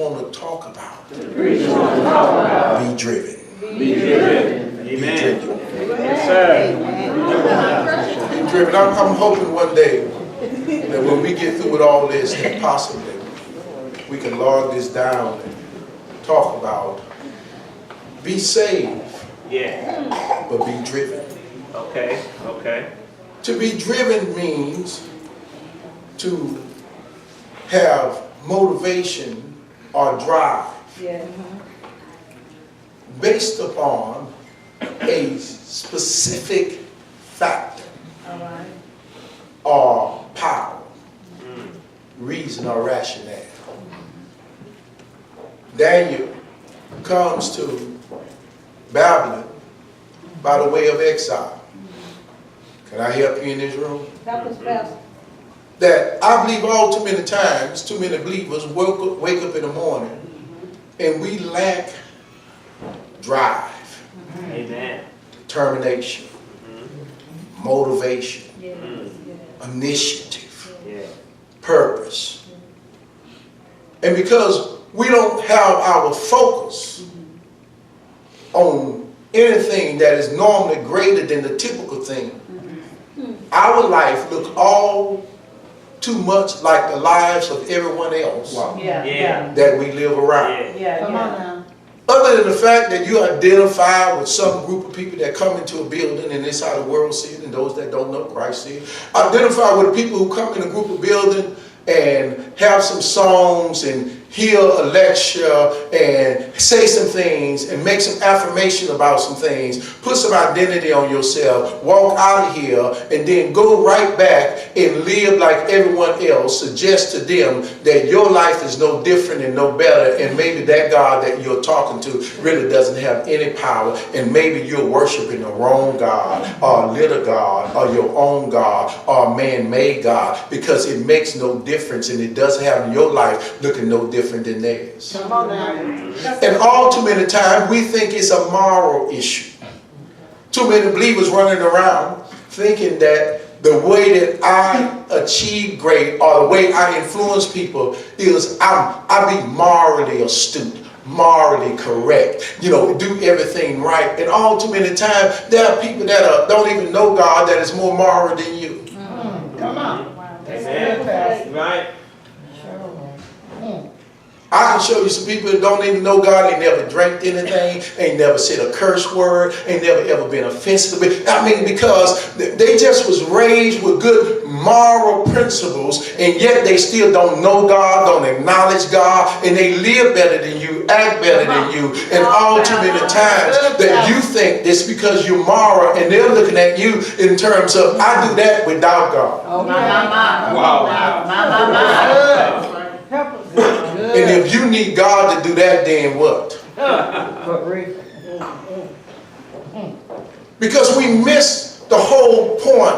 want to talk about. Be driven. Be driven. Be Amen. driven. Yes, sir. Be driven. I'm hoping one day that when we get through with all this, that possibly we can log this down and talk about be saved, Yeah. but be driven. Okay. Okay. To be driven means to have motivation or drive based upon a specific factor or power, reason or rationale. Daniel comes to Babylon by the way of exile. Can I help you in this room? Help us, Pastor. That I believe all too many times, too many believers wake up in the morning and we lack drive, Amen. determination, motivation, initiative, purpose. And because we don't have our focus on anything that is normally greater than the typical thing, our life looks all too much like the lives of everyone else that we live around. Come on now. Other than the fact that you identify with some group of people that come into a building and this how the world see it and those that don't know Christ see it. Identify with the people who come in a group of building and have some songs and hear a lecture and say some things and make some affirmation about some things, put some identity on yourself, walk out of here and then go right back and live like everyone else, suggest to them that your life is no different and no better, and maybe that God that you're talking to really doesn't have any power, and maybe you're worshiping the wrong God or a little God or your own God or a man-made God, because it makes no difference and it doesn't have your life looking no different than theirs. Come on now. And all too many times we think it's a moral issue. Too many believers running around thinking that the way that I achieve great or the way I influence people is I be morally astute, morally correct, do everything right. And all too many times there are people that don't even know God that is more moral than you. Come on. Amen. Right. I can show you some people that don't even know God, ain't never drank anything, ain't never said a curse word, ain't never ever been offensive. I mean, because they just was raised with good moral principles, and yet they still don't know God, don't acknowledge God, and they live better than you, act better than you. And all too many times that you think it's because you're moral, and they're looking at you in terms of, I do that without God. Wow. And if you need God to do that, then what? Because we miss the whole point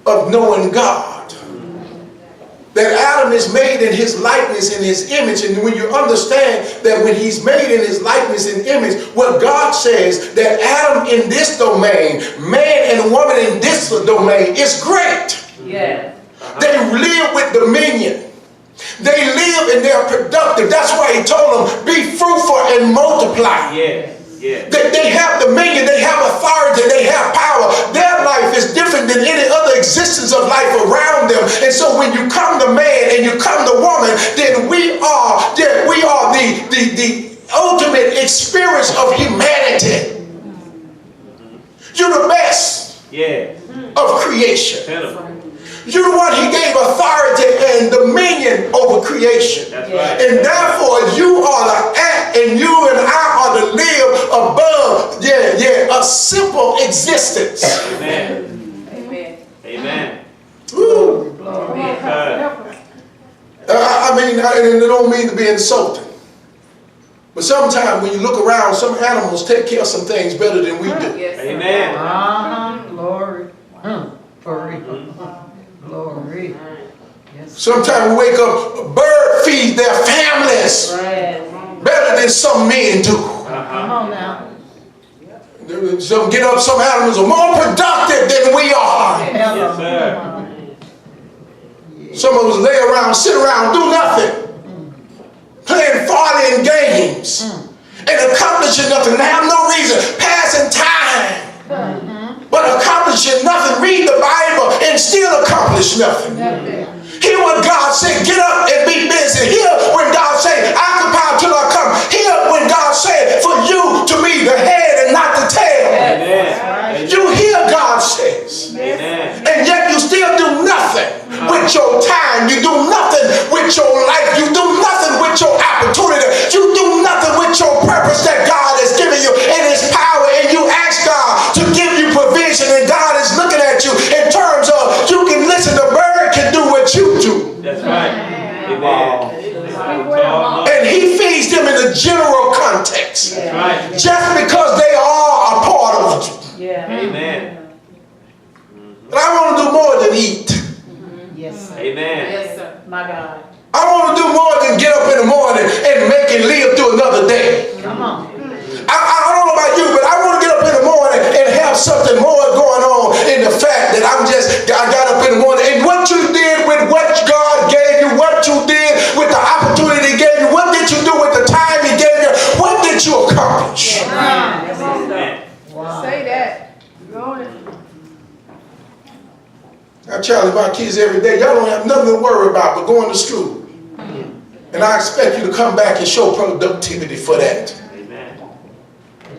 of knowing God. That Adam is made in his likeness and his image. And when you understand that when he's made in his likeness and image, what God says that Adam in this domain, man and woman in this domain is great. They live with dominion. They live and they're productive. That's why he told them, be fruitful and multiply. They have dominion, they have authority, they have power. Their life is different than any other existence of life around them. And so when you come to man and you come to woman, then we are the ultimate experience of humanity. You're the best of creation. You're the one he gave authority and dominion over creation. That's right. And therefore you are to act and you and I are to live above a simple existence. Amen. Amen. Woo. I mean, it don't mean to be insulting. But sometimes when you look around, some animals take care of some things better than we do. Amen. Glory. Glory. Sometimes we wake up, a bird feeds their families better than some men do. Come on now. Some animals are more productive than we are. Yes, sir. Some of us lay around, sit around, do nothing. Playing 40 games and accomplishing nothing. They have no reason. Passing time. But accomplishing nothing. Read the Bible and still accomplish nothing. Hear what God said. Get up and be busy. Hear when God said, occupy till I come. Hear when God said, for you to be the head and not the tail. Amen. You hear God says. Amen. And yet you still do nothing with your time. You do nothing with your life. You do nothing with your opportunity. You do nothing with your purpose that God has given you in his power. And you ask God to give you provision. And God is looking at you in terms of you can listen, the bird can do what you do. That's right. Amen. And he feeds them in the general context. That's right. Just because they are a part of it. Amen. But I want to do more than eat. Yes, sir. Amen. Yes, sir. My God. I want to do more than get up in the morning and make it live through another day. Come on. I don't know about you, but I want to get up in the morning and have something more going on in the fact that I got up in the morning and what you did with what God gave you, what you did with the opportunity he gave you, what did you do with the time he gave you, what did you accomplish? Amen. Wow. Say that. I challenge my kids every day. Y'all don't have nothing to worry about but going to school. And I expect you to come back and show productivity for that. Amen.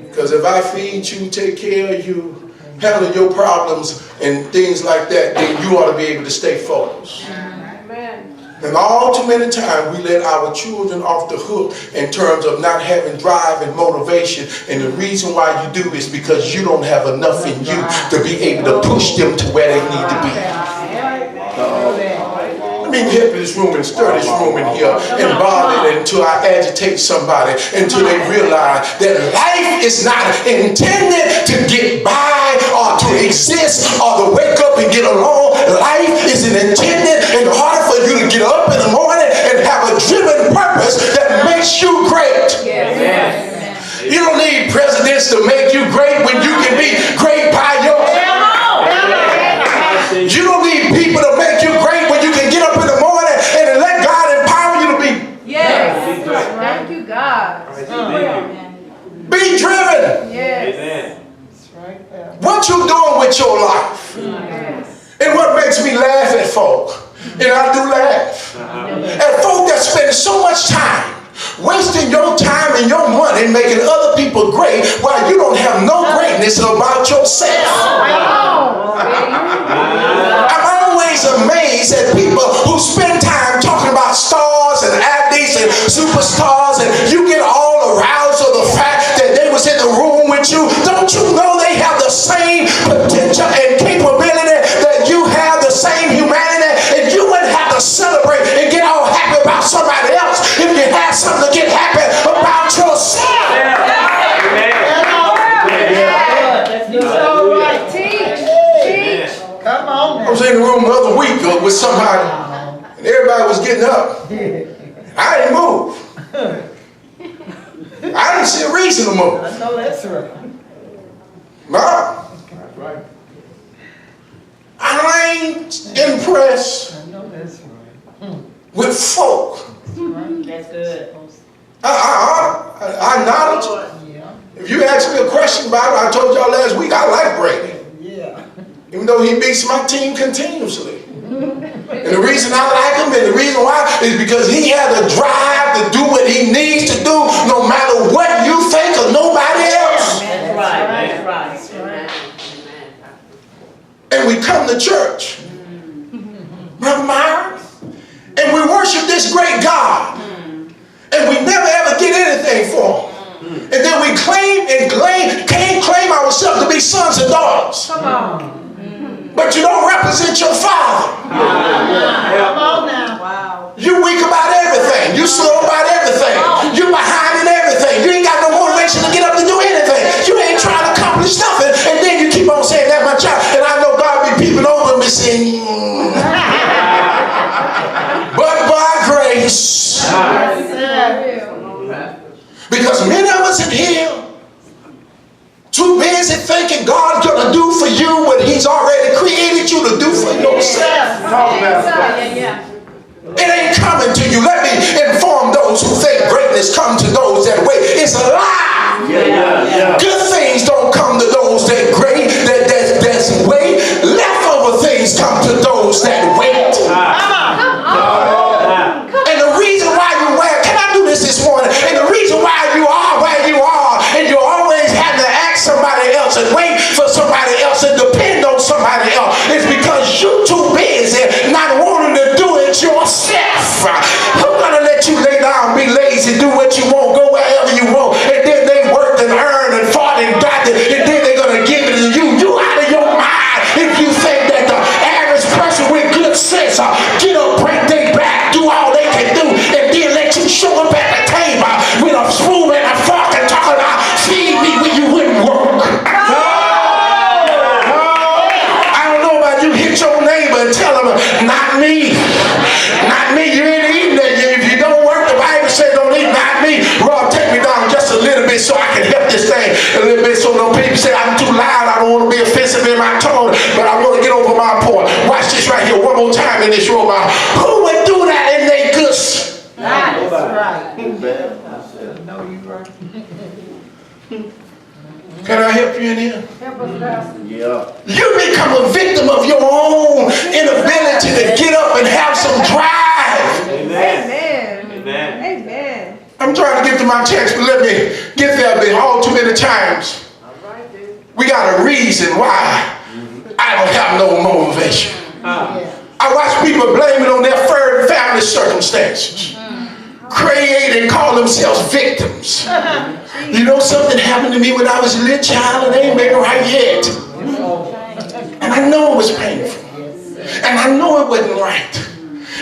Because if I feed you, take care of you, handle your problems and things like that, then you ought to be able to stay focused. Amen. And all too many times we let our children off the hook in terms of not having drive and motivation. And the reason why you do is because you don't have enough in you to be able to push them to where they need to be. Let me hit this room and stir this room in here and bother it until I agitate somebody, until they realize that life is not intended to get by or to exist or to wake up and get along. Life is intended in order for you to get up in the morning and have a driven purpose that makes you great. Amen. You don't need presidents to make you great when you can be great by yourself. You don't need people to make you great when you can get up in the morning and let God empower you to be. Yes. Thank you, God. Be driven. Yes. Amen. That's right there. What you doing with your life? Yes. And what makes me laugh at folk, and I do laugh, at folk that spend so much time wasting your time and your money making other people great while you don't have no greatness about yourself. I'm always amazed at people who spend time talking about stars and athletes and superstars, and you get all aroused of the fact that they was in the room with you. Don't you know they have the same potential and capability that you have, the same humanity, and you wouldn't have to celebrate and get all happy about somebody else if you had something to get happy about yourself. Come on I was in the room the other week with somebody, and everybody was getting up. I didn't move. I didn't see a reason to move. I know that's right. No. I ain't impressed I know that's right. with folk. That's good. I acknowledge. Yeah. If you ask me a question about it, I told y'all last week, I like Brady. Yeah. Even though he beats my team continuously. And the reason I like him and the reason why is because he had a drive to do what he needs to do no matter what you think of nobody else. That's right. That's right. And we come to church, Brother Myron, and we worship this great God. And we never ever get anything for him. And then we can't claim ourselves to be sons and daughters. Come on. But you don't represent your father. Come on now. Wow. You weak about everything. You slow about everything. You behind in everything. You ain't got no motivation to get up to do anything. You ain't trying to accomplish nothing. And then you keep on saying that, my child. And I know God be peeping over me saying, but by grace. Because many of us in here too busy thinking God's going to do for you what he's already created you to do for yourself. It ain't coming to you. Let me inform those who think greatness comes to those that is a lie. Yeah. Good things don't come to those that great, that's wait. Leftover things come to those that wait. And the reason why you wear, can I do this morning? And the reason why you are where you are, and you always have to ask somebody else and wait for somebody else and depend on somebody else, is because you're too busy not wanting to do it yourself. Who's gonna let you lay down, be lazy, do what you want, go wherever you want, and then they worked and earned and fought and got it, and then they're gonna give it to you? You out of your mind if you think that the average person with good sense get up, break their back, do all they can do, and then let you show up at the table with a spoon and a fork and talk about feed me when you wouldn't work. I don't know about you, hit your neighbor and tell them, not me. Not me, you ain't eating that. If you don't work, the Bible says don't eat, not me. Rob, take me down just a little bit so I can help this thing a little bit so no people say I'm too loud, I don't want to be offensive in my tone, but I want to get over my point. Watch this right here one more time in this room. Who would do that in their goods? That's right. No, you right. Can I help you in here? Help us, Pastor. Yeah. You become a victim of your own inability to get up and have some drive. Amen. Amen. Amen. Amen. I'm trying to get to my text, but let me get there all too many times. All right, dude. We got a reason why I don't have no motivation. I watch people blame it on their family circumstances. Create and call themselves victims. You know, something happened to me when I was a little child and they ain't made it right yet. And I know it was painful. And I know it wasn't right.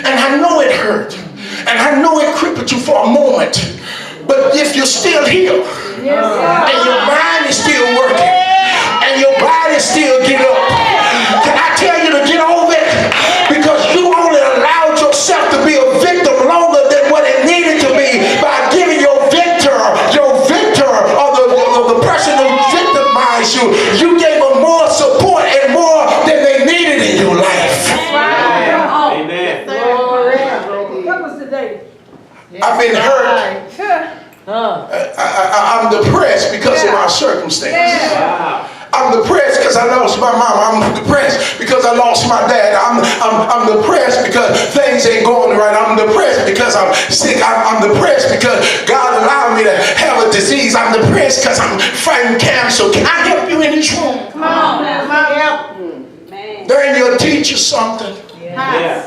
And I know it hurt. And I know it crippled you for a moment. But if you're still here, and your mind is still working, and your body still get up, can I tell you to get over it? Because you only allowed yourself to be a victim longer than what it needed to be by giving your victor, or the person who victimized you, you gave them more support and more than they needed in your life. Amen. Help us today. I've been hurt. I'm depressed because of my circumstances. Wow. I'm depressed because I lost my mom. I'm depressed because I lost my dad. I'm depressed because things ain't going right. I'm depressed because I'm sick. I'm depressed because God allowed me to have a disease. I'm depressed because I'm fighting cancer. Can I help you in this room? Come on. Come on. Then you'll teach you something Yeah.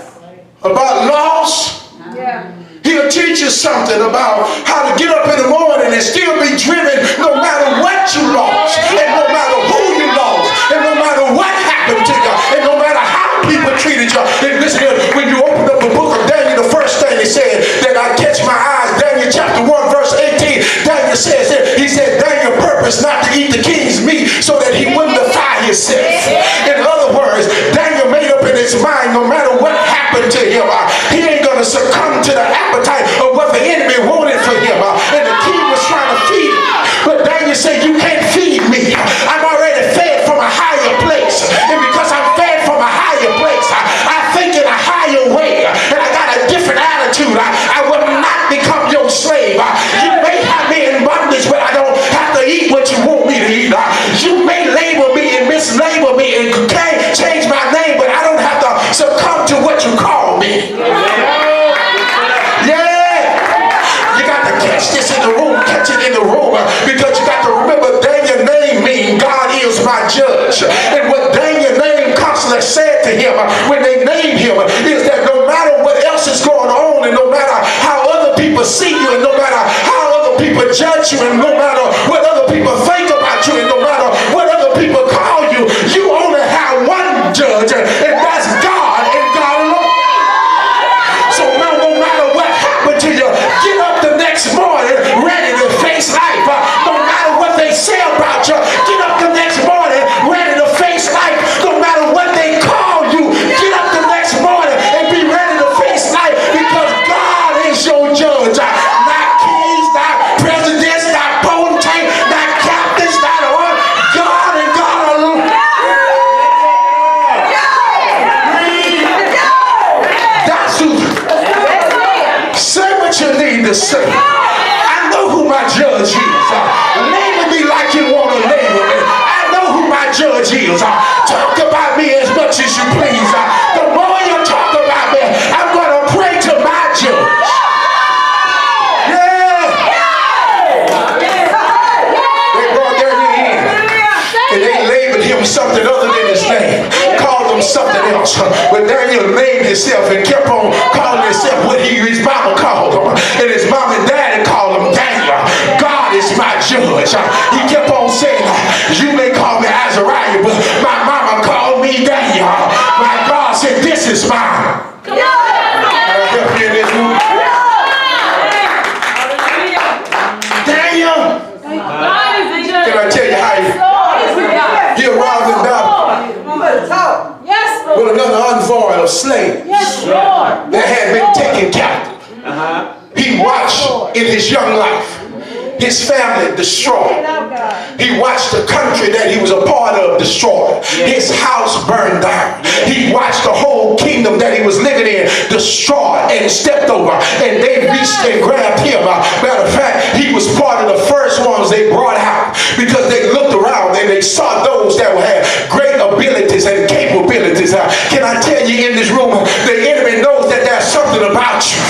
about loss. Yeah. He'll teach you something about how to get up in the morning and still be driven no matter what you lost, and no matter who you lost, and no matter what happened to you, and no matter how people treated you. And listen, when you open up the book of Daniel, the first thing he said that I catch my eyes, Daniel chapter 1 verse 18, Daniel says that he said Daniel purposed not to eat the king's meat so that he wouldn't defile himself. In other words, Daniel made up in his mind no matter what happened to him, he ain't going to succumb to the appetite of what the enemy wanted for him. And the king was trying to feed him. But Daniel said, you can't feed me. I'm already fed from a higher place. And because I'm fed from a higher place, I think in a higher way. And I got a different attitude. I will not become your slave. You may have me in bondage, but I don't have to eat what you want me to eat. You may label me and mislabel me and can't change my name, but I don't have to succumb to what you call me. Catch this in the room, catch it in the room, because you got to remember Daniel's name means God is my judge. And what Daniel's name constantly said to him when they named him is that no matter what else is going on, and no matter how other people see you, and no matter how other people judge you, and no matter what other people think about you, and no matter what other people call you, you only have one judge, and that's God and God alone. So no matter what happened to you, get up the next morning ready to face life. No matter what they say about you, get up the next morning ready to face life. No matter what they call you, get up the next morning and be ready to face life, because God is your judge. Not kings, not presidents, not potentates, not captains, not all. God judge is. Label me like you want to label me. I know who my judge is. Talk about me as much as you please. The more you talk about me, I'm going to pray to my judge. And they labeled him something other than his name. Called him something else. But Daniel named himself and kept on calling himself what his mama called him. And his mom and daddy called him Daniel. God is my judge. He kept on saying, you may call me Azariah, but my mama called me Daniel. My God said, this is mine. Can I help you in this room? Daniel. Can I tell you how he arrived in Babylon with another envoy of slaves that had been taken captive. He watched in his young life his family destroyed. He watched the country that he was a part of destroyed. His house burned down. He watched the whole kingdom that he was living in destroyed and stepped over. And they reached and grabbed him. Matter of fact, he was part of the first ones they brought out because they looked around and they saw those that had great abilities and capabilities. Can I tell you in this room, the enemy knows that there's something about you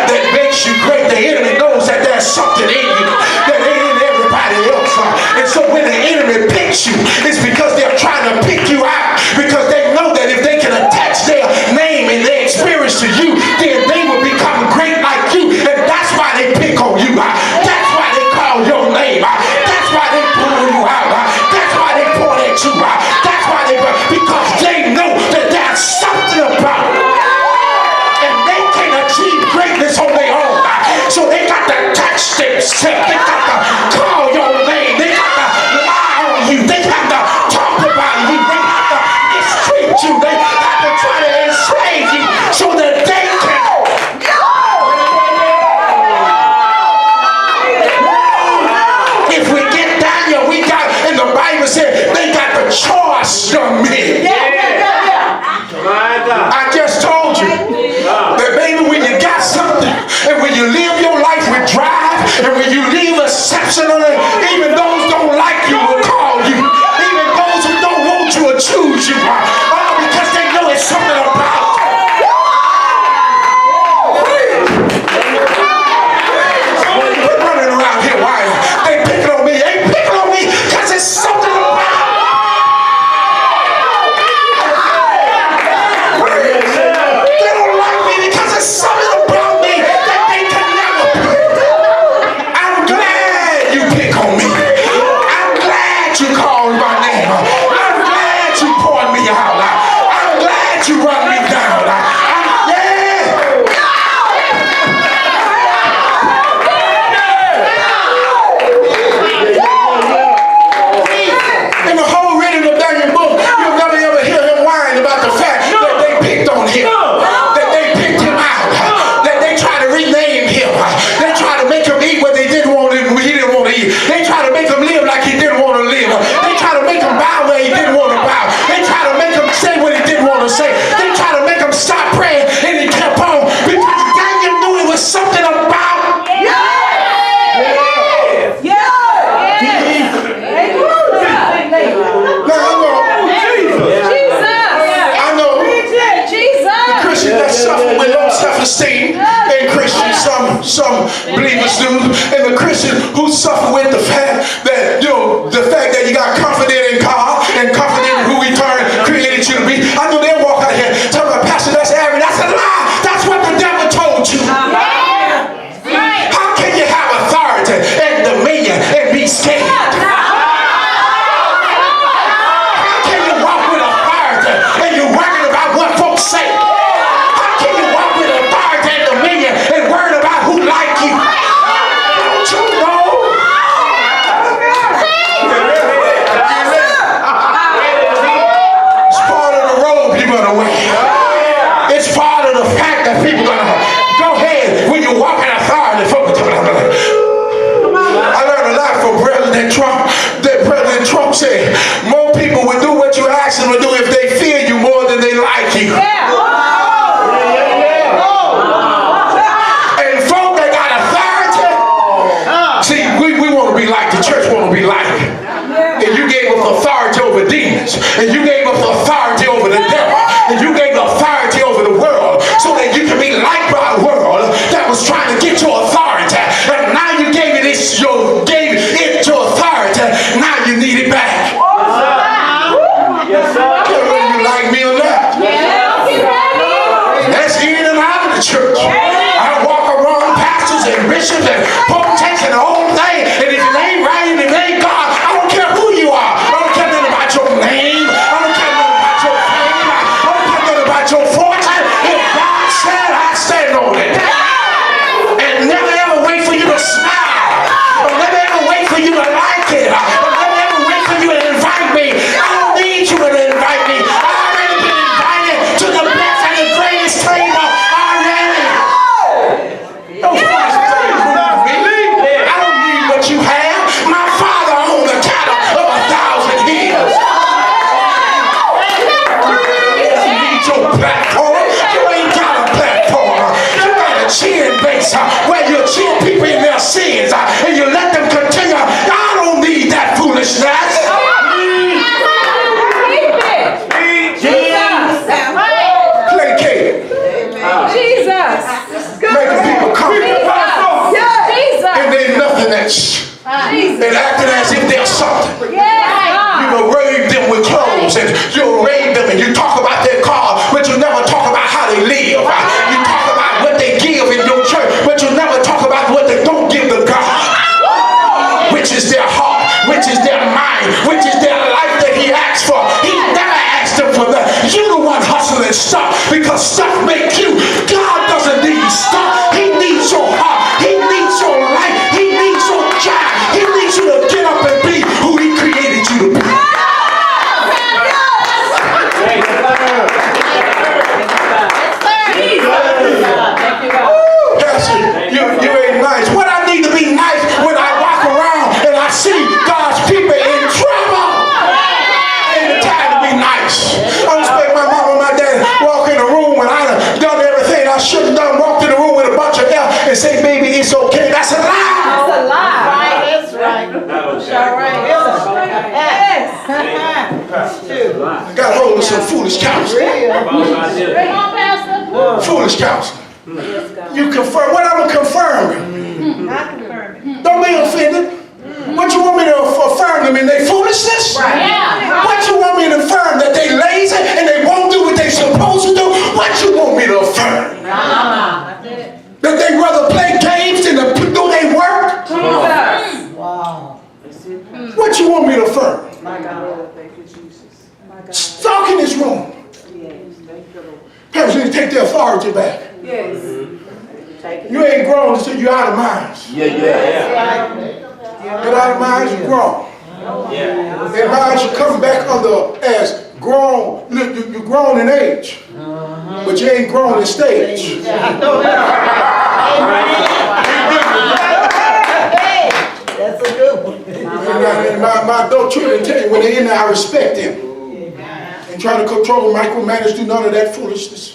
that makes you great. The enemy knows that there's something in you that ain't in everybody else. And so when the enemy picks you, it's because they're trying to pick you out, because they know that if they can attach their name and their experience to you, then they will become great like you. And that's why they pick on you. That's why they call your name. That's why they pull you out. That's why they point at you. That's why because they know that there's something about it. And they can't achieve greatness on their own. So they got to touch themselves. They got to call your name. They got to lie on you. They got to talk about you. They got to mistreat you. They got to try to enslave you so that they can. If we get down here, we got, and the Bible said they got the choice young men. I just told you that baby, when you got something and when you live your life with drive and when you live exceptionally, even those don't like you will call you. Even those who don't want you will choose you. All because they know it's something about you. Quit running around here. Why? They picking on me. They picking on me because it's something about you. Something about me that they can never put. I'm glad you pick on me. I'm glad you called my name. I'm glad you poured me out. I'm glad you run me down. In the whole reading of Daniel's book, you'll never ever hear him whine about the fact that they picked on him. Rename him. They try to make him eat what they didn't want him, he didn't want to eat. They try to make him live like he didn't want to live. They try to make him bow where he didn't want to bow. They try to make him say what he didn't want to say. They try to make him stop praying, and he kept on because Daniel knew it was something about. That suffer with low self-esteem, and Christians, some believers do, and the Christians who suffer with the fact that, the fact that you got confident in God and confident in who He created you to be. I know they'll walk out here telling my pastor that's arrogant. That's a lie. That's what the devil told you. How can you have authority and dominion and be scared? How can you walk with authority and you're worried about what folks say? And worried about who like you. Don't you know? It's part of the road people are away. It's part of the fact that people are gonna go ahead when you walk in authority. I learned a lot from President Trump. That President Trump said more people would do what you ask them to do if they fear you more than they like you. church want to be like. And you gave us authority over demons. And you gave us authority over the devil. And you gave authority over the world so that you can be like by a world that was trying to get your authority. And now you gave it your authority. Now you need it back. Yes, sir. I don't know if you like me or not. That's in and out of the church. I walk around pastors and bishops and potentates and the whole thing. And if it ain't right and it ain't God, I don't care who you are. I don't care nothing about your name. I don't care nothing about your fame. I don't care nothing about your fortune. If God said, I stand on it. And never ever wait for you to smile. Or never ever wait for you to like it. Or never ever wait for you to invite me. I don't need you to invite me. I've already been invited to the best and the greatest table already. Don't force me to move me. I don't need what you have. My Father owns the cattle of 1,000 hills. You need your platform. You ain't got a platform. You got a chin base where you chin people in their sins and you let them continue. I don't need that foolishness. Placated. Making people comfortable. And they're nothing else. And acting as if they're something. You array them with clothes and you array them and you talk about their car, but you never talk about how they live. You talk about what they give in your church, but you never talk about what they don't give to God, which is their heart, which is their mind, which is their life that He asked for. He never asked them for that. You the one hustling stuff because stuff make you. God doesn't need stuff. He needs your heart. He needs your life. He needs your job. He needs you to get up and be who He created you to be. Pastor, you ain't nice. What I need to be nice when I walk around and I see God's people in trouble. Ain't the time to be nice. I don't expect my mom and my dad walk in the room when I done everything I should have done. Walked in the room with a bunch of hell and say, baby, it's okay. That's a lie. That's right. Got hold of some foolish counseling. Foolish counseling. You confirm. What I'm confirming. Don't be offended. What you want me to affirm them in their foolishness? What you want me to affirm? That they lazy and they won't do what they supposed to do? What you want me to affirm? That they rather play games than to do their work? Wow. What you want me to affirm? My God. Talk in this room. Parents need to take their authority back. You ain't grown until you're out of minds. Get out of minds, you're grown. Their minds should come back under as grown. Look, you're grown in age, but you ain't grown in stage. That's a good one. And my adult children tell you when they're in there, I respect them. And try to control, micromanage, do none of that foolishness.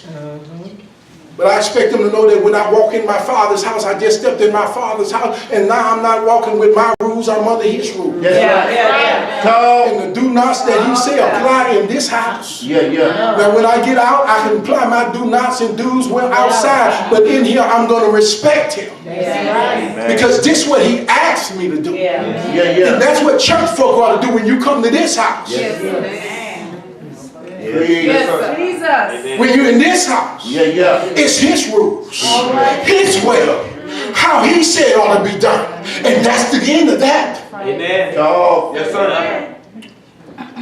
But I expect them to know that when I walk in my Father's house, I just stepped in my Father's house, and now I'm not walking with my rules, I'm under His rules. And the do nots that He say apply in this house. Now when I get out, I can apply my do nots and do's well outside, but in here I'm going to respect Him. Because this is what He asked me to do. And that's what church folk ought to do when you come to this house. Jesus. When you're in this house, it's His rules, His will, how He said ought to be done. And that's the end of that. Amen. Yes, sir.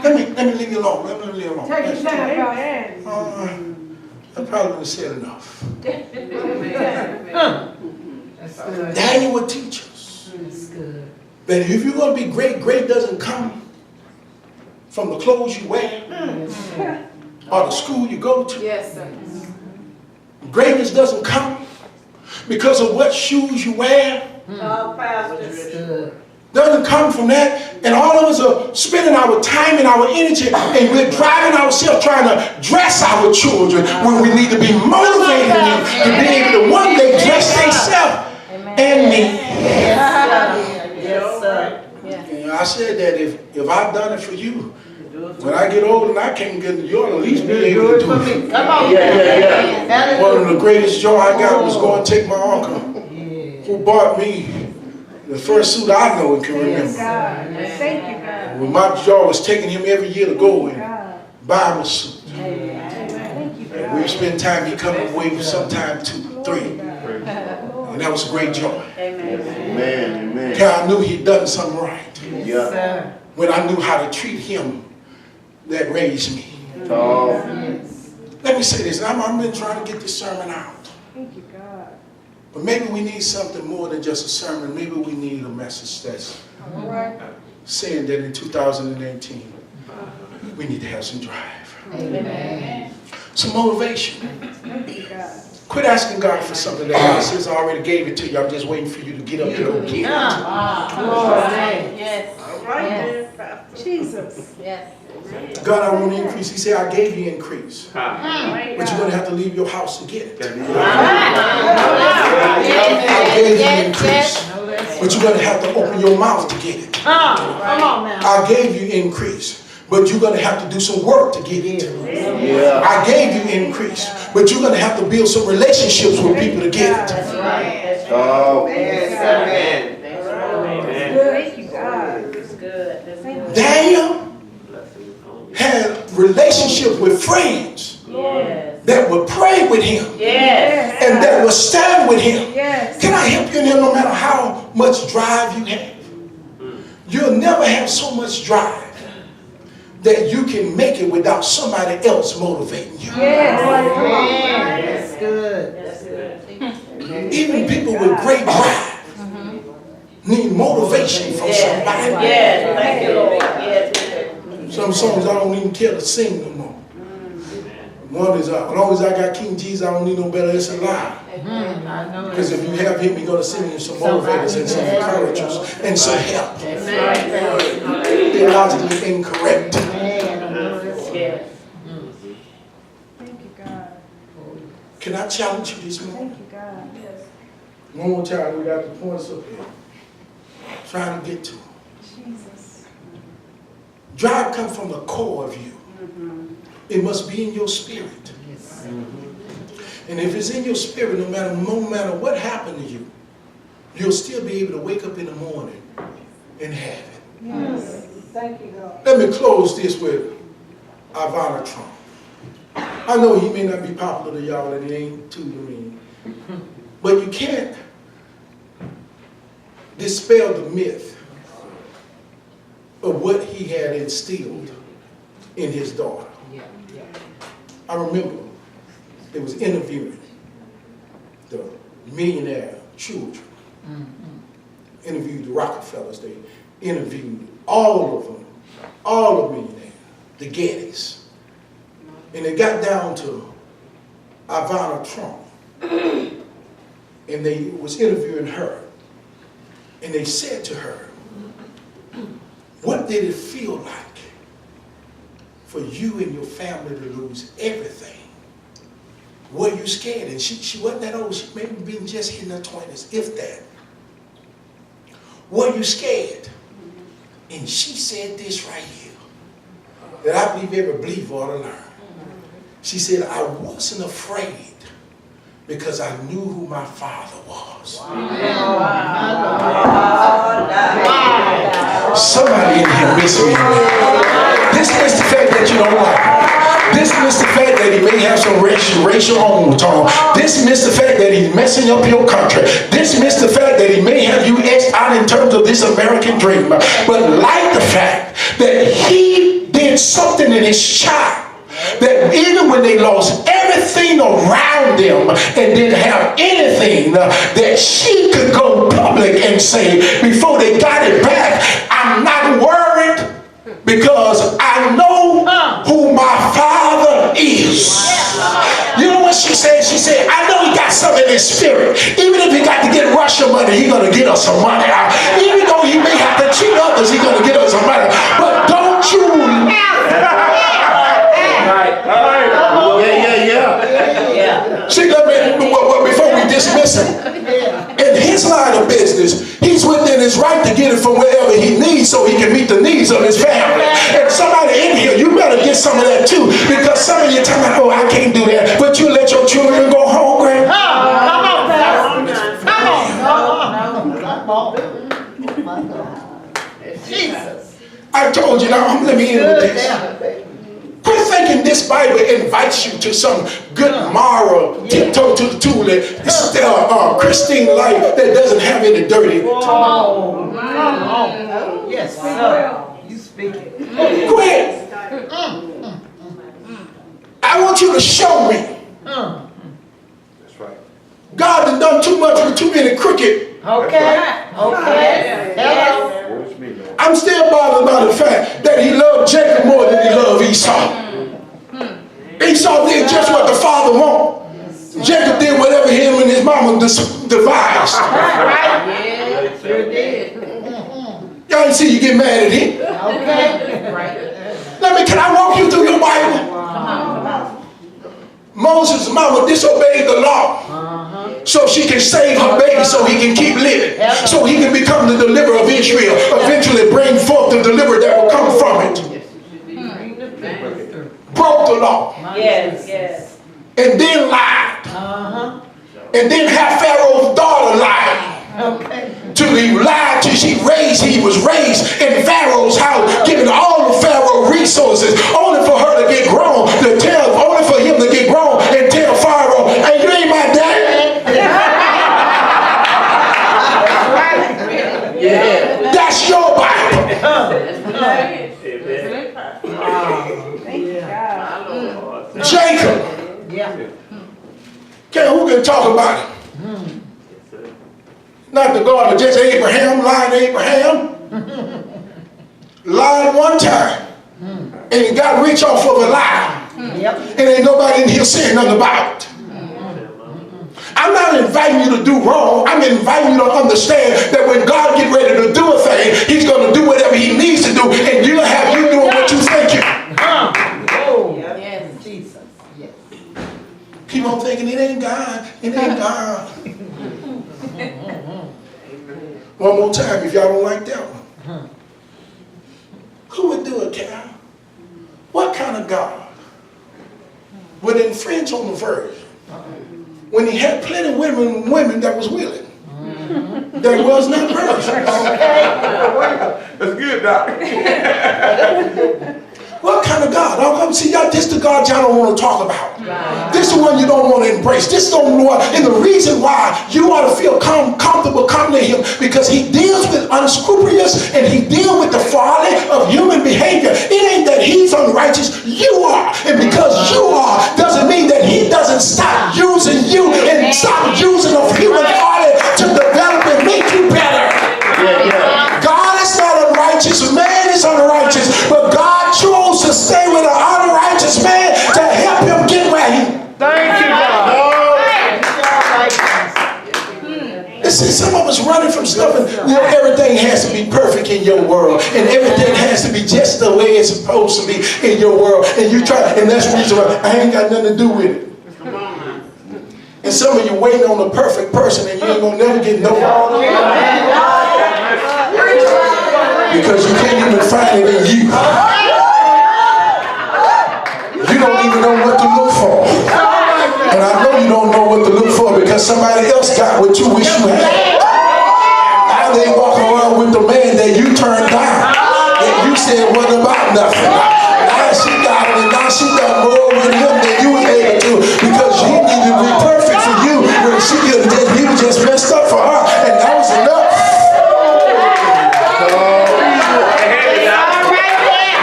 Let me leave you alone. Let me leave you alone. Take your time. I probably didn't say it enough. Daniel would teach us that if you're going to be great, great doesn't come from the clothes you wear or the school you go to. Yes, sir. Greatness doesn't come because of what shoes you wear. Doesn't come from that. And all of us are spending our time and our energy and we're driving ourselves trying to dress our children when we need to be motivating them to be able to one day dress themselves and me. Yes, sir. said that if I've done it for you, when I get old and I can't get it, you'll at least be able to do it. Come on. Yeah. One of the greatest joy I got was going to take my uncle, who bought me the first suit I know and can remember. God. Thank you, God. When my joy was taking him every year to go and buy him a suit. Thank you, And God. we'd spend time, he'd come away with sometime 2, 3. And that was a great joy. Amen. I knew he'd done something right. Yeah. Sir. When I knew how to treat him that raised me. Oh. Let me say this, and I've been trying to get this sermon out. Thank you, God. But maybe we need something more than just a sermon. Maybe we need a message that's saying that in 2018, we need to have some drive. Amen. Some motivation. Thank you, God. Quit asking God for something that God says I already gave it to you. I'm just waiting for you to get up and go get it. Yes. Right there. Jesus. Yes. God, I want to increase. He said, I gave you increase. Right, But you're going to have to leave your house to get it. I Yes. gave you increase. But you're going to have to open your mouth to get it. Come on now. I gave you increase. But you're going to have to do some work to get it. Yeah. I gave you increase. But you're going to have to build some relationships with people to get it. That's right. Oh. Yes. Thank you, God. That's good. That's good. Daniel had relationships with friends Yes. that would pray with him Yes. and that would stand with him. Yes. Can I help you in here no matter how much drive you have? You'll never have so much drive that you can make it without somebody else motivating you. Yes. That's good. That's good. Even people with great drive need motivation from somebody. Yes. Thank you, Lord. Yes. Some songs I don't even care to sing no more. One is, as long as I got King Jesus, I don't need no better. It's a lie. I know. Because if you have him, he's going to send you some motivators and some encouragers and some help. They're logically incorrect. Yes. Thank you, God. Can I challenge you this morning? Thank you, God. Yes. One more time, we got the points up here. Trying to get to them. Jesus. Drive comes from the core of you. It must be in your spirit. And if it's in your spirit, no matter what happened to you, you'll still be able to wake up in the morning and have it. Yes. Thank you, God. Let me close this with Ivana Trump. I know he may not be popular to y'all and it ain't too to me. But you can't dispel the myth of what he had instilled in his daughter. I remember it was interviewing the millionaire children. Interviewed the Rockefellers. They interviewed all of them, all of millionaires, the Gettys. And they got down to Ivana Trump. And they was interviewing her. And they said to her, what did it feel like for you and your family to lose everything? Were you scared? And she wasn't that old. She maybe been just in her 20s, if that. Were you scared? And she said this right here, that I believe every believer ought to learn. She said, I wasn't afraid because I knew who my father was. Somebody in here miss me. This is the fact that you don't like. This is the fact that he may have some racial overtone. This is the fact that he's messing up your country. This is the fact that he may have you X'd out in terms of this American dream. But like the fact that he did something in his child, that even when they lost everything around them and didn't have anything, that she could go public and say, before they got it back, I'm not worried because I know who my father is. You know what she said? She said, I know he got something in his spirit. Even if he got to get Russia money, he's going to get us some money. Even though he may have to cheat others, he's going to get us some money. But don't you... See, before we dismiss him, in his line of business, he's within his right to give get it from wherever he needs so he can meet the needs of his family. And somebody in here, you better get some of that too, because some of you talking about, oh, I can't do that, but you let your children go hungry. Jesus. I told you, now let me end with this. Quit thinking this Bible invites you to some good moral tiptoe to the tulip, Christine life that doesn't have any dirty. Yes, sir. You speaking. Quit. I want you to show me. That's right. God has done too much with too many crooked. Okay. Hello. Works me, Lord. I'm still bothered by the fact that he loved Jacob more than he loved Esau. Esau did just what the father wanted. Jacob did whatever him and his mama devised. Yeah, sure did. Y'all ain't see you get mad at him. Okay. Right. Can I walk you through your Bible? Moses' mama disobeyed the law so she can save her baby so he can keep living, so he can become the deliverer of Israel, eventually bring forth the deliverer that will come from it. Broke the law. Yes. And then lied. And then had Pharaoh's daughter lie. Till he lied till he was raised in Pharaoh's house, giving all the Pharaoh resources, only for her to get grown, only for him to get grown and tell Pharaoh, hey, you ain't my daddy. That's your Bible. Thank you, God. Jacob. Who can talk about it? Not the God of just Abraham, lying to Abraham. Lied one time. And he got rich off of a lie. And ain't nobody in here saying nothing about it. I'm not inviting you to do wrong. I'm inviting you to understand that when God get ready to do a thing, he's going to do whatever he needs to do. And you'll have you doing what you thinking. Yes, Jesus. Yes. Keep on thinking it ain't God. It ain't God. One more time if y'all don't like that one. Who would do it, Cal? What kind of God would infringe on the virgin when he had plenty of women that was willing? That was not virgin. That's good, Doc. What kind of God? See, y'all, this is the God y'all don't want to talk about. This is the one you don't want to embrace. This is the one, and the reason why you ought to feel comfortable coming to him, because he deals with unscrupulous and he deals with the folly of human behavior. It ain't that he's unrighteous, you are. And because you are, doesn't mean that he doesn't stop using you and stop using of human folly to develop and make you better. God is not unrighteous, man is unrighteous, but God chose to stay with an unrighteous man to help him get where he. Thank you, God. See, some of us running from stuff, and everything has to be perfect in your world, and everything has to be just the way it's supposed to be in your world, and you try, and that's the reason why I ain't got nothing to do with it. And some of you waiting on a perfect person, and you ain't gonna never get nobody. Because you can't even find it in you. You don't even know what to look for. And I know you don't know what to look for because somebody else got what you wish you had. Now they walk around with the man that you turned down. And you said wasn't about nothing. Now she got it, and now she got more with him than you was able to, because he needed to be perfect for you when he was just messed up for her. And that was enough.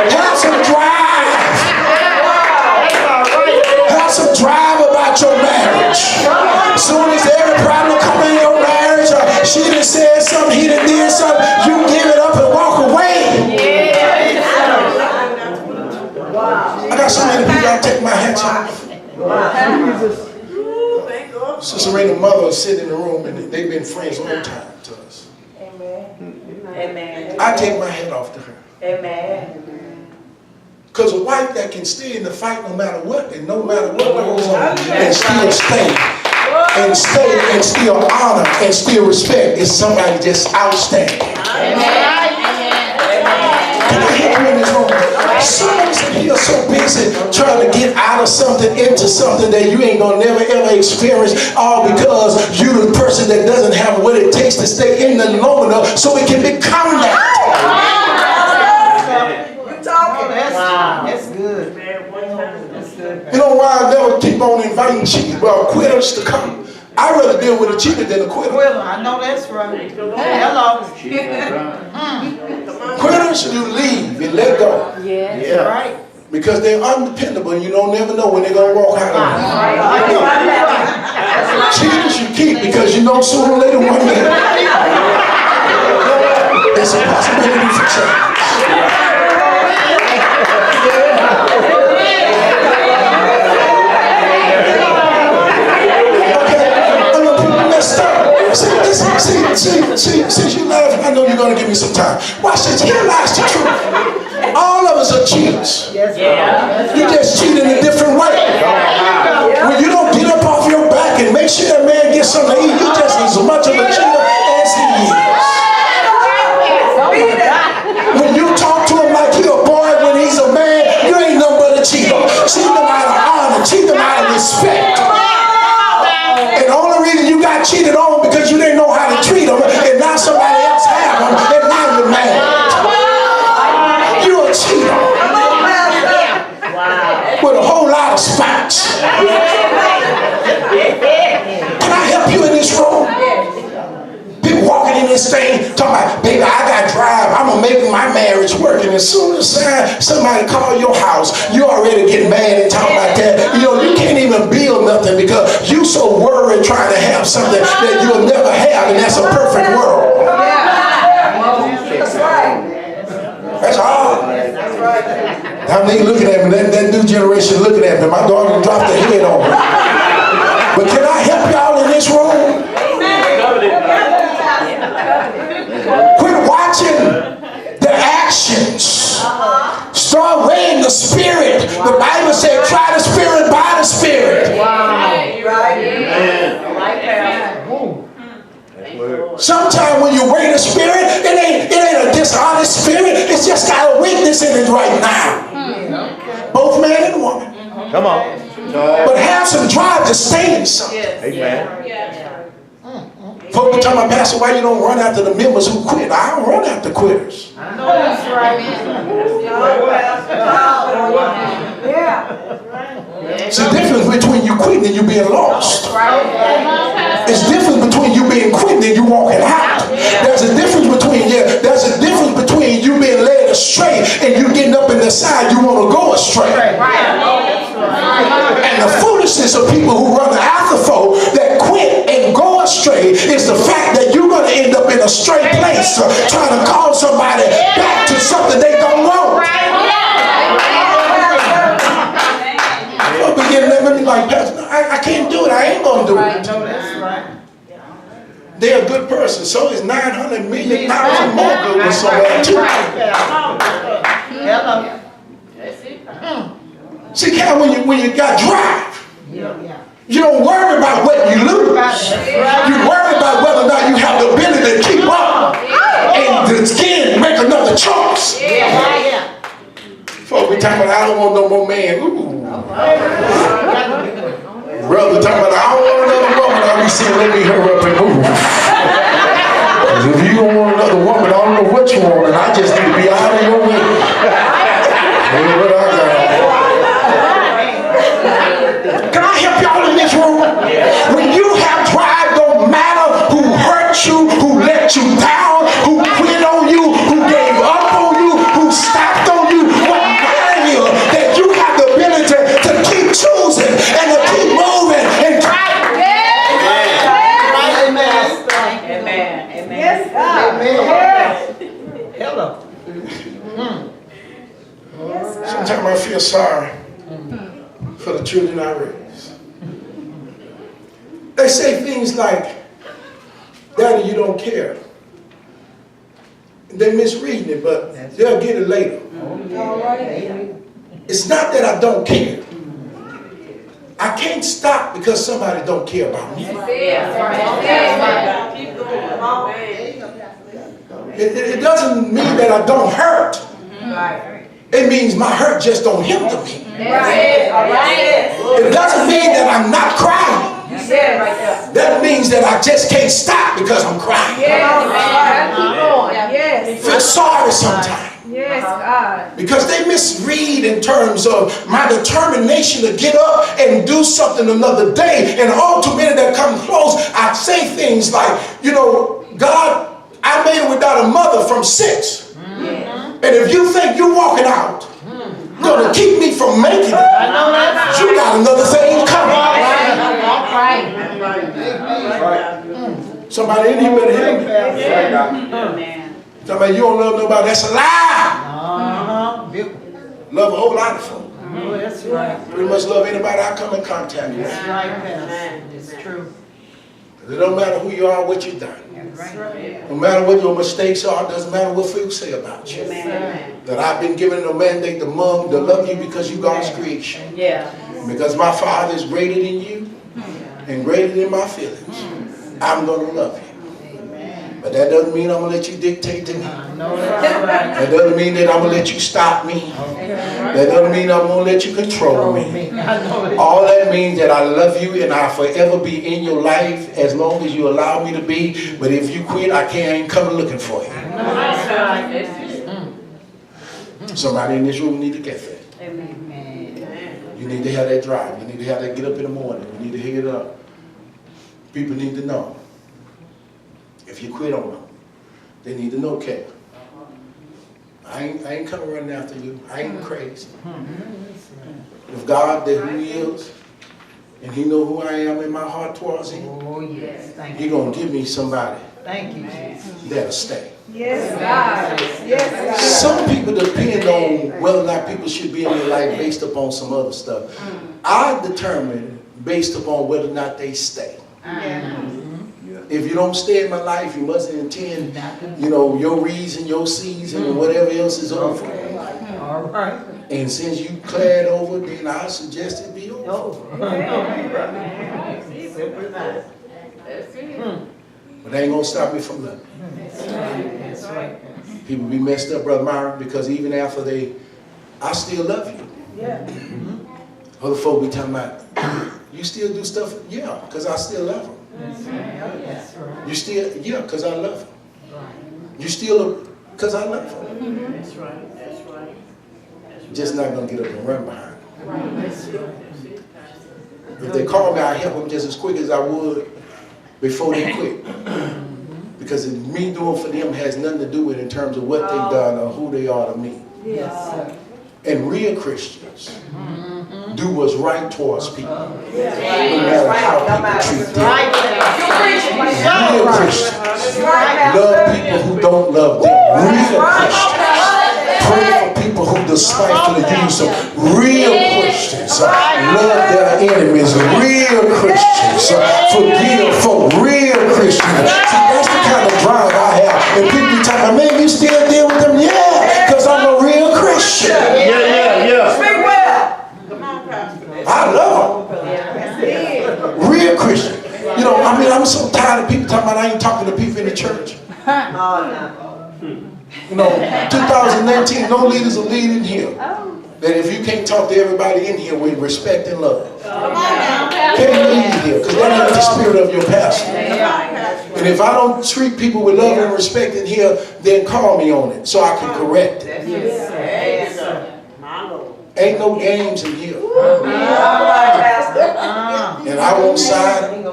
Have some drive. Have some drive about your marriage. As soon as every problem come in your marriage, she done said something, he done did something, you give it up and walk away. I got so many people, I take my hats off. Sister Raina's mother is sitting in the room, and they've been friends a long time to us. Amen. I take my hat off to her. Amen. Because a wife that can stay in the fight no matter what, and no matter what goes on, and still stay. and stay and still honor and still respect is somebody just outstanding. Can I help you in this room? Some of us in here are so busy trying to get out of something into something that you ain't gonna never ever experience, all because you're the person that doesn't have what it takes to stay in the long enough so it can become that. You talking? That's good. That's good. You know why I never keep on inviting quitters to come? I'd rather deal with a cheater than a quitter. Well, I know that's right. Hello. Quitters, you leave and let go. Yeah. Right. Because they're undependable and you don't never know when they're going to walk out of it. Cheaters you keep because you know sooner or later one day there's a possibility for change. See, you laughing. I know you're going to give me some time. Watch this. Here lies the truth. All of us are cheaters. You just cheat in a different way. When you don't get up off your back and make sure that man gets something to eat, you just as much of a cheater as he is. When you talk to him like he's a boy when he's a man, you ain't nothing but a cheater. Cheat them out of honor. Cheat them out of respect. And the only reason you got cheated on because you didn't know how to treat them, and now somebody else have them, and now you're mad. You're a cheater. With a whole lot of spots. Can I help you in this room? People walking in this thing talking about, baby, I got drive. I'm going to make my marriage work. And as soon as somebody call your house, you already get mad and talk about that. You know, you can't even build nothing because you so worried trying to have something that you'll never have, and that's a perfect world. That's all. How many looking at me? That new generation looking at me. My daughter dropped her head on me. But can I help y'all in this room? Quit watching the actions. Start weighing the spirit. The Bible said, try the spirit by the spirit. Sometimes when you weigh the spirit, it ain't a dishonest spirit. It's just got a weakness in it right now. Both man and woman. Come on. But have some drive to stay in something. Amen. Folks tell my pastor, why you don't run after the members who quit? I don't run after quitters. I know that's right. It's the difference between you quitting and you being lost. It's different between you being quitting and you walking out. There's a difference between you being led astray and you getting up in the side you want to go astray. And the foolishness of people who run after folk that quit and go astray is the fact that you're going to end up in a straight place trying to call somebody back to something they don't want. People begin to be like, Pastor, I can't do it. I ain't going to do it. They're a good person. So is 900 million more good with somebody too. See, Cal, when you got drive, you don't worry about what you lose. You worry about whether or not you have the ability to keep up and again make another choice. Folks be talking about, I don't want no more man. Ooh. Brother talking about, I don't want another woman. I'll be saying, let me hurry up and move. Because if you don't want another woman, I don't know what you want, and I just need to be out of your way. That's what I got. Can I help y'all in this room? When you have drive, don't matter who hurt you, who let you down, who quit on you, who gave up on you, who stopped on you. What matters is that you have the ability to keep choosing and to keep moving and trying. Amen. Yes, God. Hello. Sometimes I feel sorry for the children I raise. They say things like, Daddy, you don't care. They're misreading it, but they'll get it later. It's not that I don't care. I can't stop because somebody don't care about me. It doesn't mean that I don't hurt. It means my hurt just don't hinder me. It doesn't mean that I'm not crying. That means that I just can't stop because I'm crying. Feel sorry sometimes. Yes, God. Because they misread in terms of my determination to get up and do something another day. And all too many that come close, I say things like, you know, God, I made it without a mother from 6. And if you think you're walking out, going to keep me from making it, you got another thing coming. Somebody in here better hear me. Somebody, you don't love nobody, that's a lie. Love a whole lot of folk. That's right. Pretty much love anybody I come in contact with. That's right, Pastor. It's true. It don't matter who you are, what you've done. No matter what your mistakes are, it doesn't matter what folks say about you. That I've been given a mandate to love you because you God's creation. Because my Father is greater than you and greater than my feelings. I'm going to love you. But that doesn't mean I'm going to let you dictate to me. That doesn't mean that I'm going to let you stop me. That doesn't mean I'm going to let you control me. All that means that I love you and I'll forever be in your life as long as you allow me to be. But if you quit, I ain't coming looking for you. Somebody in this room need to get that. You need to have that drive. You need to have that get up in the morning. You need to hear it up. People need to know. If you quit on them, they need to know, Kevin. I ain't coming running after you. I ain't crazy. If God, that who He is, and He know who I am in my heart towards Him, He gonna give me somebody that'll stay. Yes, God. Yes, God. Some people depend on whether or not people should be in their life based upon some other stuff. I determine based upon whether or not they stay. If you don't stay in my life, you mustn't intend, you know, your reason, your season, and whatever else is over. All right. And since you cleared over, then I suggest it be over. But they ain't gonna stop me from loving. That's right. People be messed up, Brother Myron, because even after I still love you. Other folk be talking about, you still do stuff? Yeah, because I still love them. You still, yeah, because I love them. You still, because I love them. That's right. Just not going to get up and run behind them. If they call me, I help them just as quick as I would before they quit. Because me doing for them has nothing to do with in terms of what they've done or who they are to me. And real Christians do what's right towards people. No matter how people treat them. Real Christians love people who don't love them. Real Christians pray for people who despitefully use them. Real Christians love their enemies. Real Christians forgive folk. Real Christians. See, that's the kind of drive I have. And people be talking, man, you still deal with them? Yeah, because I'm a real Christian. Speak well. Come on, Pastor. I love them. Real Christian. You know, I mean, I'm so tired of people talking about I ain't talking to people in the church. You know, 2019, no leaders are leading here. That if you can't talk to everybody in here with respect and love, can't lead here, because that ain't the spirit of your pastor. And if I don't treat people with love and respect in here, then call me on it so I can correct it. Ain't no games in here. And I won't sign,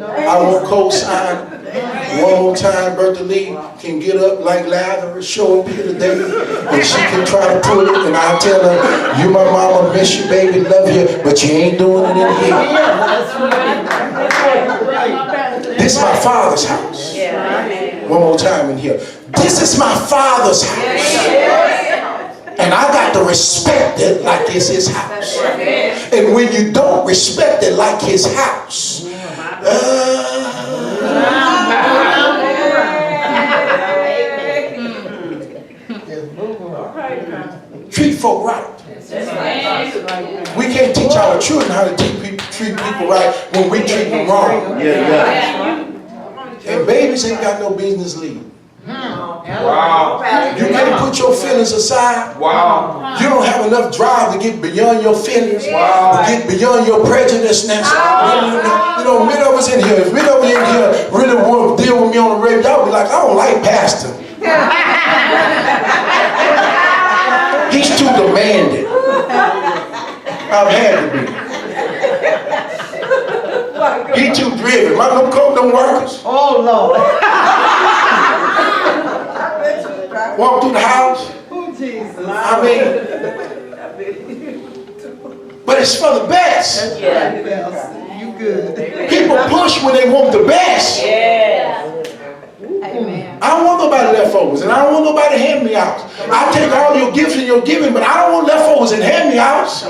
I won't co-sign. One more time, Bertha Lee can get up like Lazarus, show up here today, and she can try to pull it, and I'll tell her, you my mama, miss you, baby, love you, but you ain't doing it in here. This is my Father's house. One more time in here. This is my Father's house. And I got to respect it like it's His house. And when you don't respect it like His house, treat folk right. We can't teach our children how to treat people right when we treat them wrong. Yeah. And babies ain't got no business leaving. Wow. You can't put your feelings aside. Wow. You don't have enough drive to get beyond your feelings, Wow. to get beyond your prejudiceness. You know, many of us in here, if many of you in here really want to deal with me on the radio, y'all be like, I don't like Pastor. He's too demanding. I've had to be. He too driven. My no coat don't workers. Oh, Lord. Walk through the house. Oh, Jesus. I mean, but it's for the best. You good. People push when they want the best. Amen. I don't want nobody leftovers, and I don't want nobody hand-me-outs. I take all your gifts and your giving, but I don't want leftovers and hand-me-outs.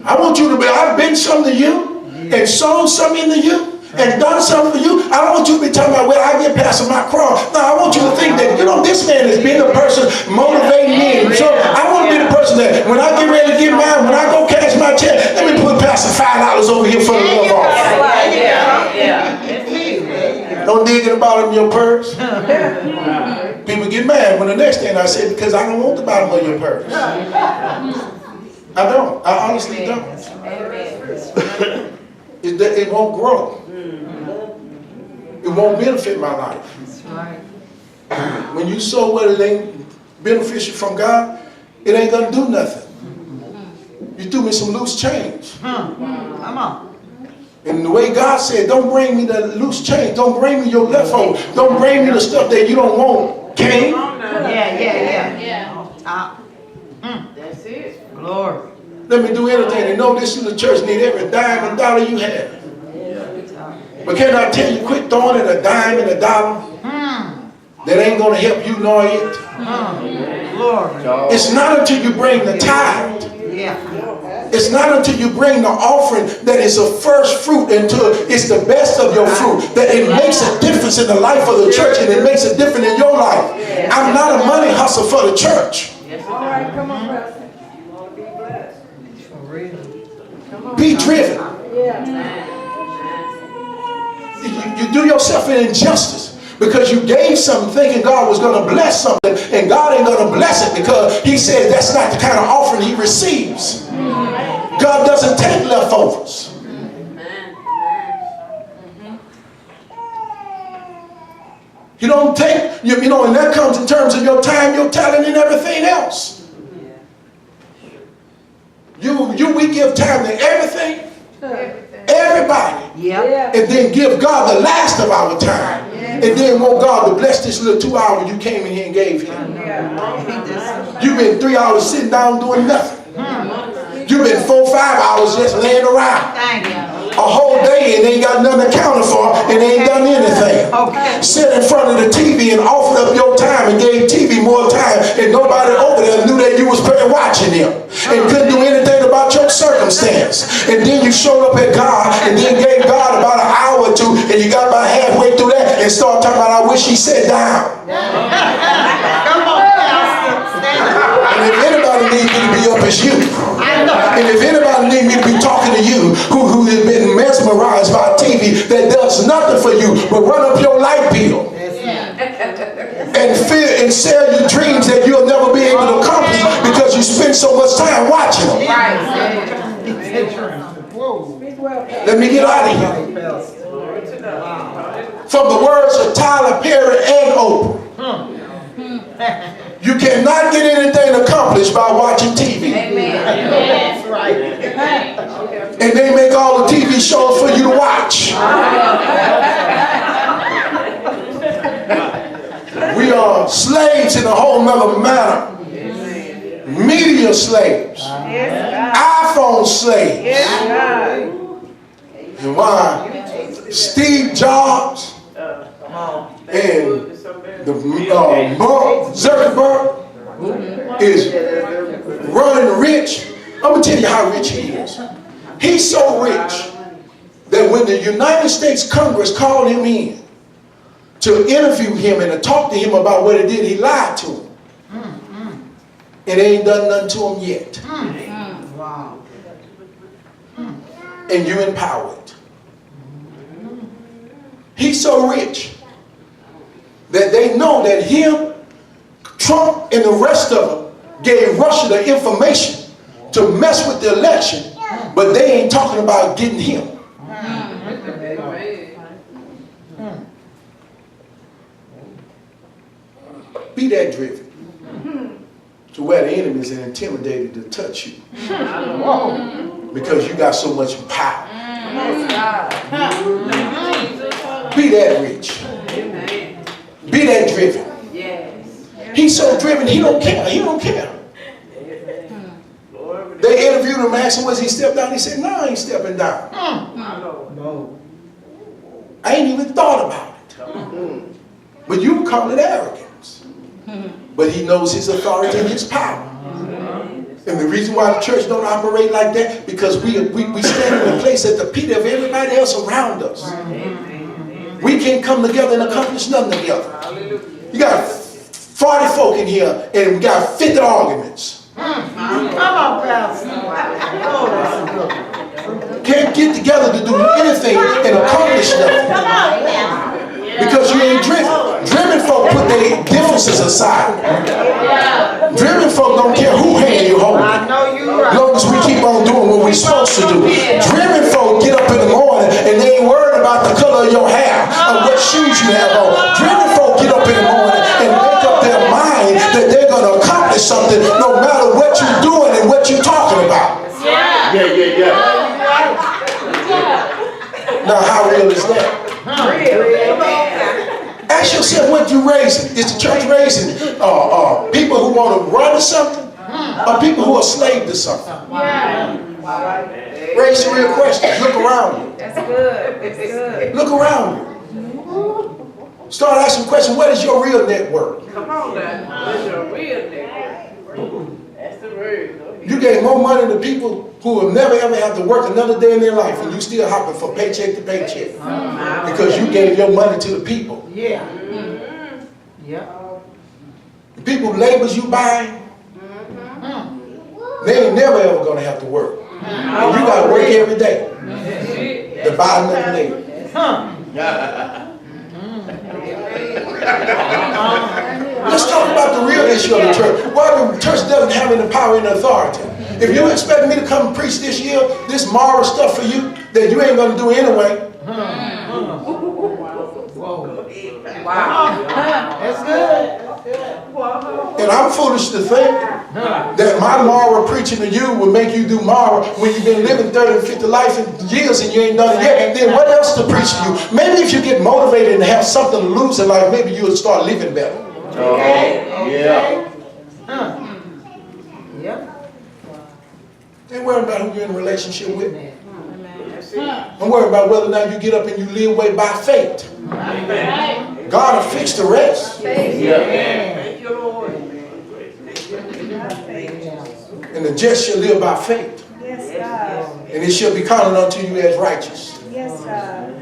I want you to be, I've been something to you, and sown something into you, and done something for you. I don't want you to be talking about, well, I get past my cross. No, I want you to think that, you know, this man has been the person motivating me. And so I want to be the person that when I get ready to get mine, when I go cash my check, let me put Pastor $5 over here for the love offering. Don't dig in the bottom of your purse. People get mad when the next thing I say, because I don't want the bottom of your purse. I don't. I honestly don't. It won't grow. It won't benefit my life. That's right. When you sow what it ain't beneficial from God, it ain't gonna do nothing. You threw me some loose change. Come on. And the way God said, don't bring me the loose change. Don't bring me your leftover. Don't bring me the stuff that you don't want. Cain. That's it. Glory. Let me do anything. And know this in the church need every dime and dollar you have. But can I tell you, quit throwing in a dime and a dollar that ain't going to help you nor it. Glory. It's not until you bring the tithe. Yeah. It's not until you bring the offering that is a first fruit until it's the best of your fruit that it makes a difference in the life of the church and it makes a difference in your life. I'm not a money hustle for the church. All right, come on, Pastor. For real. Be driven. Yeah. You do yourself an injustice because you gave something thinking God was going to bless something, and God ain't going to bless it because he said that's not the kind of offering he receives. God doesn't take leftovers. You don't take, you know, and that comes in terms of your time, your talent, and everything else. We give time to everything, everybody. Yeah. And then give God the last of our time. And then want God to bless this little 2 hours you came in here and gave him. You've been 3 hours sitting down doing nothing. You've been 4 or 5 hours just laying around. Thank you. A whole day and ain't got nothing accounted for and ain't done anything. Okay. Sit in front of the TV and offered up your time and gave TV more time and nobody over there knew that you was watching them and couldn't do anything about your circumstance. And then you showed up at God and then gave God about an hour or two and you got about halfway through that and started talking about, I wish he sat down. Come on, Pastor. And if anybody needs me to be up, it's you. And if anybody needs me to be talking to you who has been mesmerized by TV that does nothing for you but run up your light bill and fear and sell you dreams that you'll never be able to accomplish because you spend so much time watching them. Let me get out of here. From the words of Tyler Perry and Oprah. You cannot get anything accomplished by watching TV. That's right. And they make all the TV shows for you to watch. We are slaves in a whole nother manner. Media slaves. iPhone slaves. And why Steve Jobs and Mark Zuckerberg is running rich. I'm going to tell you how rich he is. He's so rich that when the United States Congress called him in to interview him and to talk to him about what he did, he lied to him. And they ain't done nothing to him yet. Wow. and you empower it. He's so rich that they know that him, Trump, and the rest of them gave Russia the information to mess with the election, but they ain't talking about getting him. Be that driven to where the enemies are intimidated to touch you because you got so much power. Be that rich. Be that driven. He's so driven, he don't care. He don't care. They interviewed him, asked him, was he stepped down? He said, no, I ain't stepping down. No. I ain't even thought about it. But you would call it arrogance. But he knows his authority and his power. And the reason why the church don't operate like that, because we stand in a place at the feet of everybody else around us. We can't come together and accomplish nothing together. You got 40 folk in here and we got 50 arguments. Come on, Pastor. Oh, that's good. Can't get together to do anything and accomplish nothing. Because you ain't driven. Driven folk put their differences aside. Driven folk don't care who hand you hold. I know you right. As long as we keep on doing what we're supposed to do. Driven folk get up in the morning and they ain't worried about the color of your hair or what shoes you have on. Driven folk get up in the morning and make up their mind that they're going to accomplish something no matter what you're doing and what you're talking about. Yeah. Now how real is that? Ask yourself what you're raising. Is the church raising people who want to run to something or people who are slave to something? Raise the real questions. Look around you. That's good. That's good. Look around you. Start asking questions. What is your real network? Come on now. What's your real name? That's the word. You gave more money to people who will never ever have to work another day in their life, and you still hopping from paycheck to paycheck because you gave your money to the people. Yeah. Yeah. The people labors you buying, they ain't never ever gonna have to work. And you gotta work every day to buy another labor. Let's talk about the real issue of the church. Why the church doesn't have any power and authority. If you expect me to come and preach this year, this moral stuff for you that you ain't gonna do anyway. Wow. That's good. And I'm foolish to think that my moral preaching to you will make you do moral when you've been living 30 and 50 life and years and you ain't done it yet. Then what else to preach to you? Maybe if you get motivated and have something to lose in life, maybe you'll start living better. Yeah. Yep. Ain't worried about who you're in a relationship with. I'm worried about whether or not you get up and you live way by faith. God will fix the rest. Thank you, Lord. And the just shall live by faith. Yes, God. And it shall be counted unto you as righteous. Yes, God.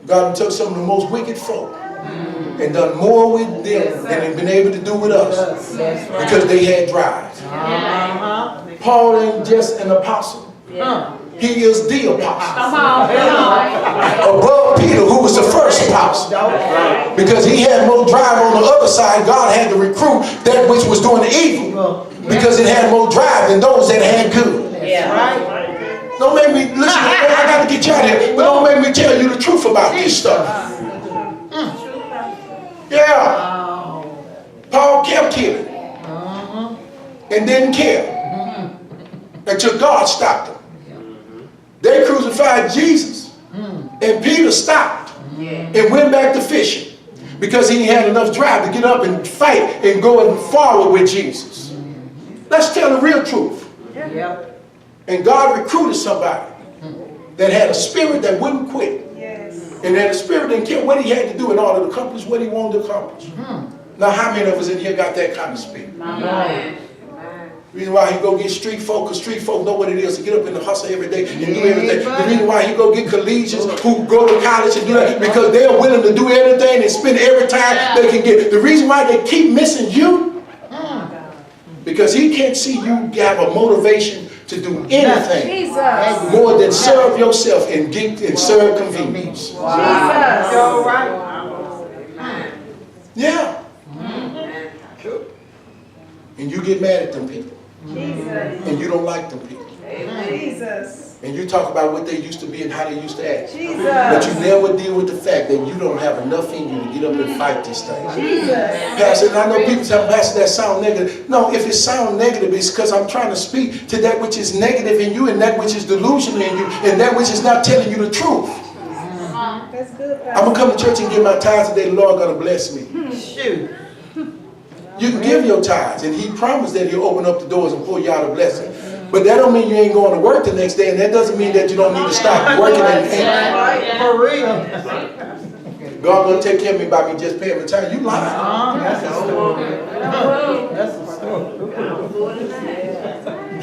God took some of the most wicked folk and done more with them than they've been able to do with us because they had drive. Paul ain't just an apostle. He is the apostle. Above Peter, who was the first apostle. Because he had more drive on the other side, God had to recruit that which was doing evil. Because it had more drive than those that had good. Don't make me, listen, I got to get you out of here, but don't make me tell you the truth about this stuff. Yeah. Paul kept killing and didn't care until God stopped him. They crucified Jesus and Peter stopped and went back to fishing because he had enough drive to get up and fight and go forward with Jesus. Let's tell the real truth. And God recruited somebody that had a spirit that wouldn't quit. And that the spirit didn't care what he had to do in order to accomplish what he wanted to accomplish. Now, how many of us in here got that kind of spirit? The reason why he go get street folk, because street folk know what it is to get up in the hustle every day and do everything. The reason why he go get collegians who go to college and do that, because they're willing to do everything and spend every time they can get. The reason why they keep missing you, Because he can't see you have a motivation to do anything Jesus. more than serve yourself and get and serve convenience. Jesus. You're right. Yeah. And you get mad at them people. Jesus. And you don't like them people. Jesus. And you talk about what they used to be and how they used to act. Jesus. But you never deal with the fact that you don't have enough in you to get up and fight this thing. Jesus. Pastor, and I know people tell me, Pastor, that sound negative. No, if it sound negative, it's because I'm trying to speak to that which is negative in you and that which is delusional in you and that which is not telling you the truth. That's good, I'm going to come to church and give my tithes today. The Lord going to bless me. Shoot. You can give your tithes, and he promised that he'll open up the doors and pour you out a blessing. But that don't mean you ain't going to work the next day, and that doesn't mean that you don't need to stop working. For real. God going to take care of me by me just paying my tithe. You lying. That's a story. That's a story.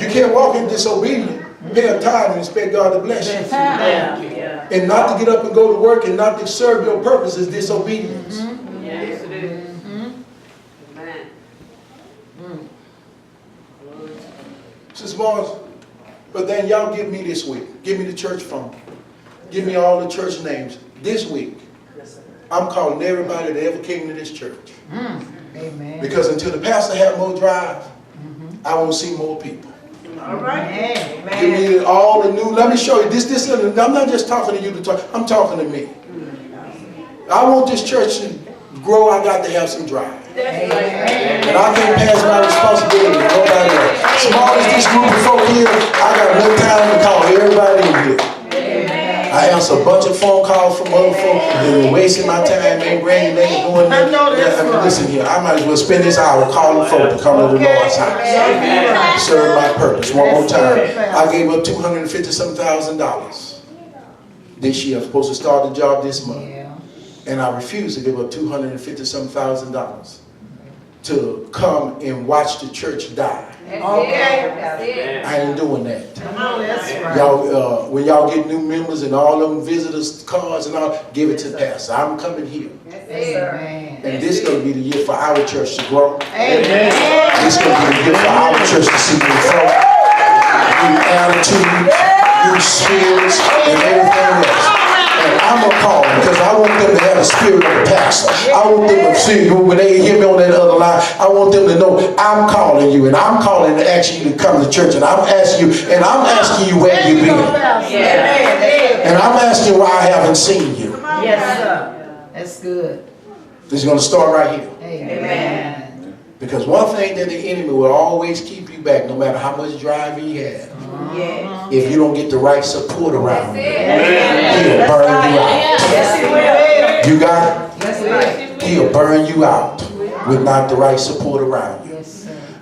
You can't walk in disobedience, pay a tithe, and expect God to bless you. Yeah. And not to get up and go to work and not to serve your purpose is disobedience. Yes, it is. Amen. Sister Mars, but then y'all give me this week. Give me the church phone. Give me all the church names. This week, I'm calling everybody that ever came to this church. Amen. Because until the pastor have more drive, I won't see more people. All right. Give me all the new, let me show you. This, I'm not just talking to you to talk, I'm talking to me. I want this church to grow, I got to have some drive. That's right. And I can't pass my responsibility to nobody else. Small as this group of folk here, I got no time to call everybody in here. I answer a bunch of phone calls from other folk, and they're wasting my time, ain't bringing, they ain't going there. I know that's right. Listen here, I might as well spend this hour calling folk to come to the Lord's house. Serve my purpose. One more time. I gave up $250,000 this year. I'm supposed to start the job this month. And I refuse to give up $250,000 to come and watch the church die. Okay. I ain't doing that. Come on, that's right. Y'all, when y'all get new members and all them visitors cards and all, give it to the pastor. I'm coming here. Amen. And this is going to be the year for our church to grow. Amen. This is going to be the year for our church to see new folk, new attitudes, new spirits, and everything else. And I'm going to call them because I want them to have the spirit of the pastor. I want them to see when they hear me on that other line, I want them to know I'm calling you and I'm calling to ask you to come to church and I'm asking you and I'm asking you where you've been. And I'm asking why I haven't seen you. Yes, sir. That's good. This is going to start right here. Amen. Because one thing that the enemy will always keep you back, no matter how much drive he has, if you don't get the right support around you, he'll burn you out. You got it? He'll burn you out with not the right support around you.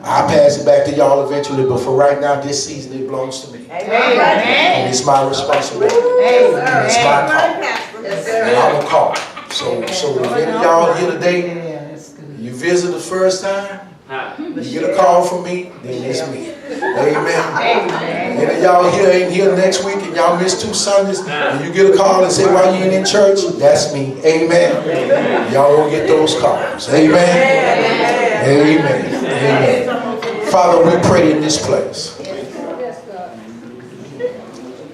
I'll pass it back to y'all eventually, but for right now, this season, it belongs to me. And it's my responsibility. And it's my call. And I'm a call. So if any of y'all here today, you visit the first time, you get a call from me, then it's me. Amen. And if y'all here ain't here next week and y'all miss 2 Sundays and you get a call and say, why you ain't in church? That's me. Amen. Y'all will get those calls. Amen. Amen. Amen. Father, we pray in this place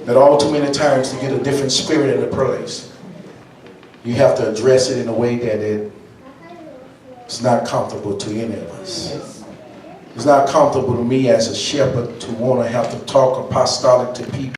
that all too many times to get a different spirit in the place, you have to address it in a way that it's not comfortable to any of us. It's not comfortable to me as a shepherd to want to have to talk apostolic to people.